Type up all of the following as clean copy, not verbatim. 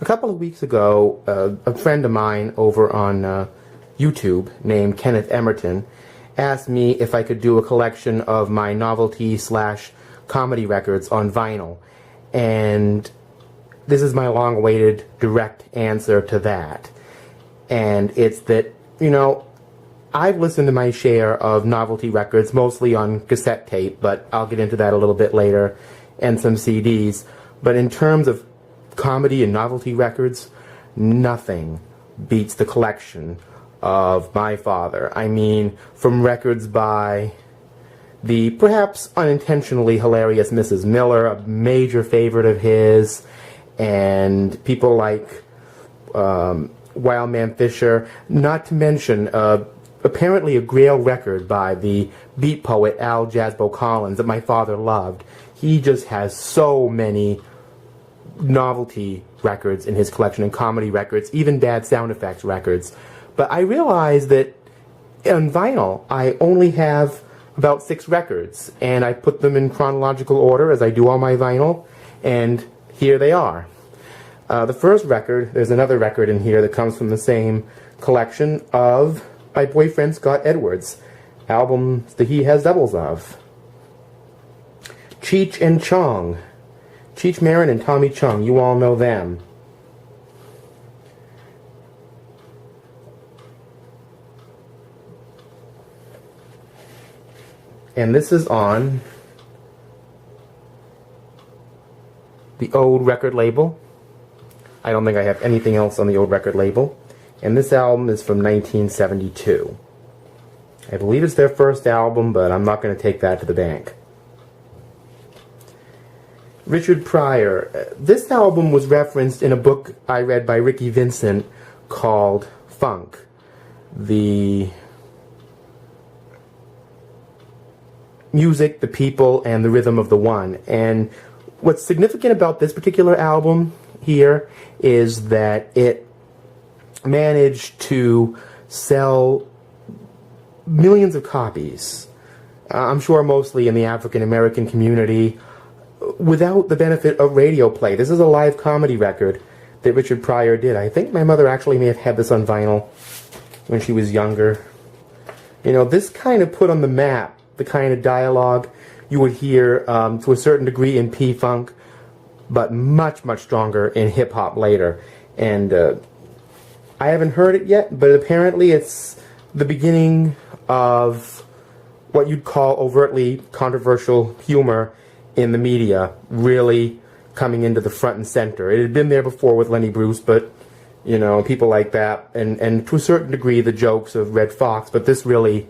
A couple of weeks ago, a friend of mine over on YouTube named Kenneth Emerton asked me if I could do a collection of my novelty / comedy records on vinyl. And this is my long-awaited direct answer to that. And it's that, you know, I've listened to my share of novelty records, mostly on cassette tape, but I'll get into that a little bit later, and some CDs. But in terms of comedy and novelty records, nothing beats the collection of my father. I mean, from records by the perhaps unintentionally hilarious Mrs. Miller, a major favorite of his, and people like Wildman Fisher, not to mention apparently a Grail record by the beat poet Al Jasbo Collins that my father loved. He just has so many novelty records in his collection, and comedy records, even bad sound effects records. But I realized that on vinyl I only have about 6 records, and I put them in chronological order as I do all my vinyl, and here they are. The first record, there's another record in here that comes from the same collection of my boyfriend Scott Edwards, albums that he has doubles of. Cheech and Chong. Cheech Marin and Tommy Chung, you all know them. And this is on the old record label. I don't think I have anything else on the old record label. And this album is from 1972. I believe it's their first album, but I'm not going to take that to the bank. Richard Pryor. This album was referenced in a book I read by Ricky Vincent called Funk. The music, the people, and the rhythm of the one. And what's significant about this particular album here is that it managed to sell millions of copies. I'm sure mostly in the African American community, without the benefit of radio play. This is a live comedy record that Richard Pryor did. I think my mother actually may have had this on vinyl when she was younger. You know, this kind of put on the map the kind of dialogue you would hear to a certain degree in P-Funk, but much, much stronger in hip-hop later. And I haven't heard it yet, but apparently it's the beginning of what you'd call overtly controversial humor in the media really coming into the front and center. It had been there before with Lenny Bruce, but, you know, people like that, and to a certain degree the jokes of Red Fox, but this really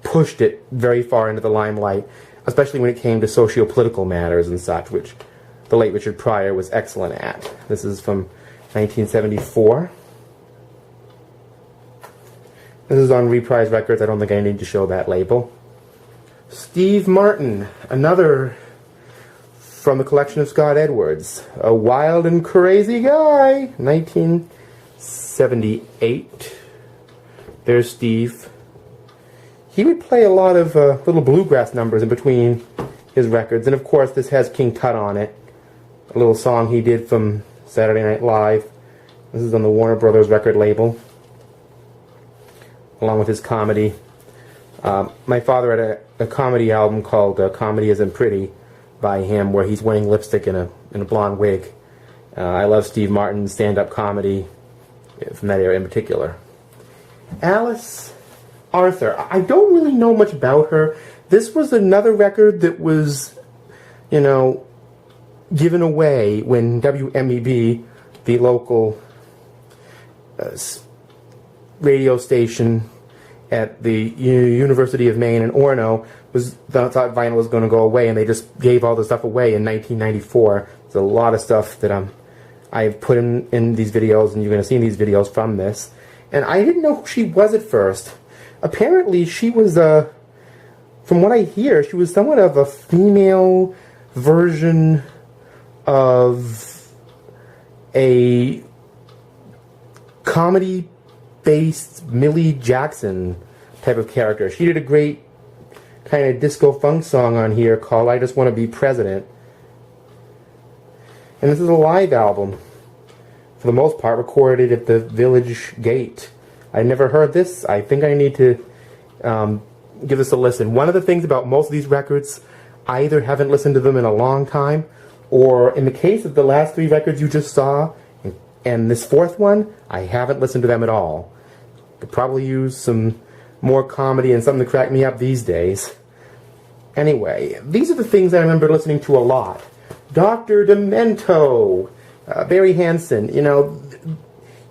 pushed it very far into the limelight, especially when it came to socio-political matters and such, which the late Richard Pryor was excellent at. This is from 1974. This is on Reprise Records. I don't think I need to show that label. Steve Martin, another from the collection of Scott Edwards. A wild and crazy guy. 1978. There's Steve. He would play a lot of little bluegrass numbers in between his records. And of course this has King Tut on it. A little song he did from Saturday Night Live. This is on the Warner Brothers record label, along with his comedy. My father had a comedy album called Comedy Isn't Pretty by him, where he's wearing lipstick in a blonde wig. I love Steve Martin's stand-up comedy from that era in particular. Alice Arthur. I don't really know much about her. This was another record that was, you know, given away when WMEB, the local radio station at the University of Maine in Orono, thought vinyl was going to go away, and they just gave all the stuff away in 1994. There's a lot of stuff that I've put in these videos, and you're going to see in these videos from this. And I didn't know who she was at first. Apparently she was, from what I hear, she was somewhat of a female version of a comedy-based Millie Jackson type of character. She did a great kind of disco funk song on here called I Just Want to Be President. And this is a live album for the most part, recorded at the village gate. I never heard this. I think I need to give this a listen. One of the things about most of these records, I either haven't listened to them in a long time, or in the case of the last 3 records you just saw, and this 4th one, I haven't listened to them at all. Could probably use some more comedy and something to crack me up these days. Anyway, these are the things I remember listening to a lot. Dr. Demento, Barry Hansen, you know,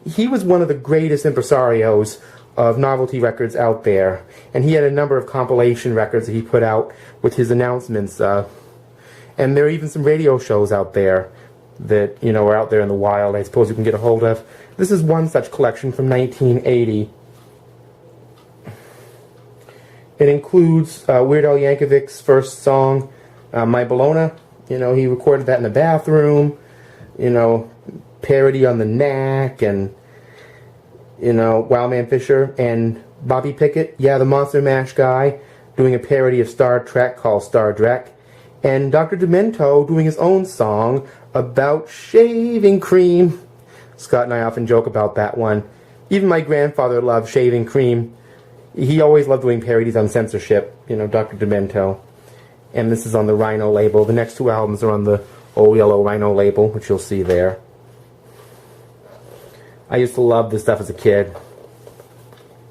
he was one of the greatest impresarios of novelty records out there, and he had a number of compilation records that he put out with his announcements, and there are even some radio shows out there that, you know, are out there in the wild, I suppose you can get a hold of. This is one such collection from 1980. It includes Weird Al Yankovic's first song, My Bologna. You know, he recorded that in the bathroom. You know, parody on the Knack, and, you know, Wildman Fisher, and Bobby Pickett, yeah, the Monster Mash guy, doing a parody of Star Trek called Star Trek, and Dr. Demento doing his own song about shaving cream. Scott and I often joke about that one. Even my grandfather loved shaving cream. He always loved doing parodies on censorship, you know, Dr. Demento. And this is on the Rhino label. The next 2 albums are on the old yellow Rhino label, which you'll see there. I used to love this stuff as a kid.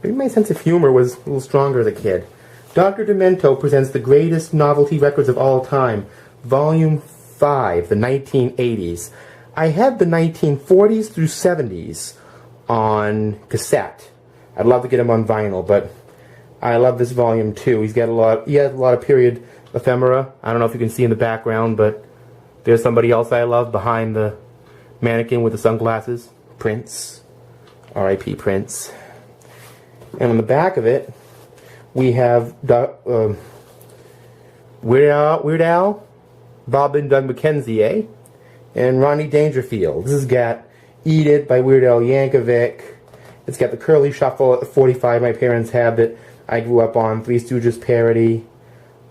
Maybe my sense of humor was a little stronger as a kid. Dr. Demento presents the greatest novelty records of all time, Volume 5, the 1980s. I had the 1940s through 70s on cassette. I'd love to get him on vinyl, but I love this volume too. He has a lot of period ephemera. I don't know if you can see in the background, but there's somebody else I love behind the mannequin with the sunglasses. Prince. R.I.P. Prince. And on the back of it, we have Weird Al, Bob and Doug McKenzie, and Ronnie Dangerfield. This has got Eat It by Weird Al Yankovic. It's got the Curly Shuffle at the 45 my parents had that I grew up on, Three Stooges parody.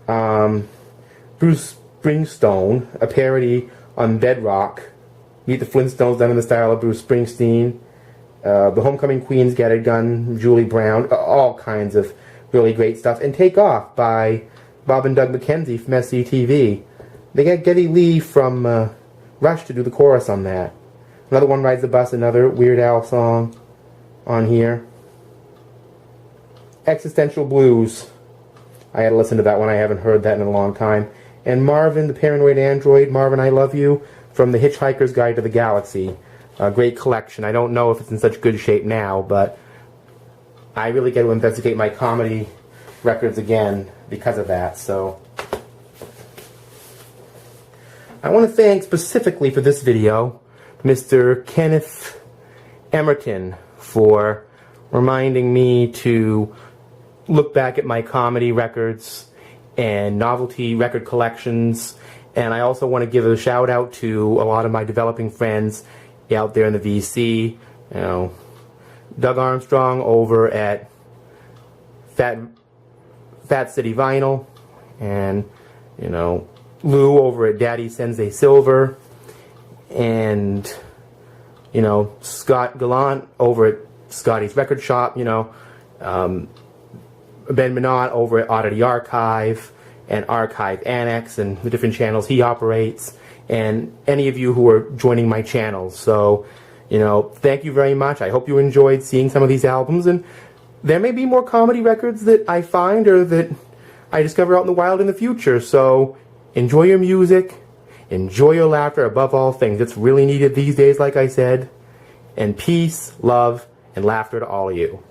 Bruce Springsteen, a parody on Bedrock. Meet the Flintstones done in the style of Bruce Springsteen. The Homecoming Queen's Got a Gun, Julie Brown, all kinds of really great stuff. And Take Off by Bob and Doug McKenzie from SCTV. They got Geddy Lee from Rush to do the chorus on that. Another One Rides the Bus, another Weird Al song on here. Existential Blues. I had to listen to that one. I haven't heard that in a long time. And Marvin, the Paranoid Android, Marvin, I Love You, from The Hitchhiker's Guide to the Galaxy. A great collection. I don't know if it's in such good shape now, but I really get to investigate my comedy records again because of that. So I want to thank specifically for this video Mr. Kenneth Emerton for reminding me to look back at my comedy records and novelty record collections. And I also want to give a shout out to a lot of my developing friends out there in the VC. You know, Doug Armstrong over at Fat City Vinyl, and, you know, Lou over at Daddy Sensei Silver, and, you know, Scott Gallant over at Scotty's Record Shop, you know, Ben Minot over at Oddity Archive and Archive Annex and the different channels he operates, and any of you who are joining my channel. So, you know, thank you very much. I hope you enjoyed seeing some of these albums, and there may be more comedy records that I find or that I discover out in the wild in the future. So enjoy your music, enjoy your laughter above all things. It's really needed these days, like I said. And peace, love, and laughter to all of you.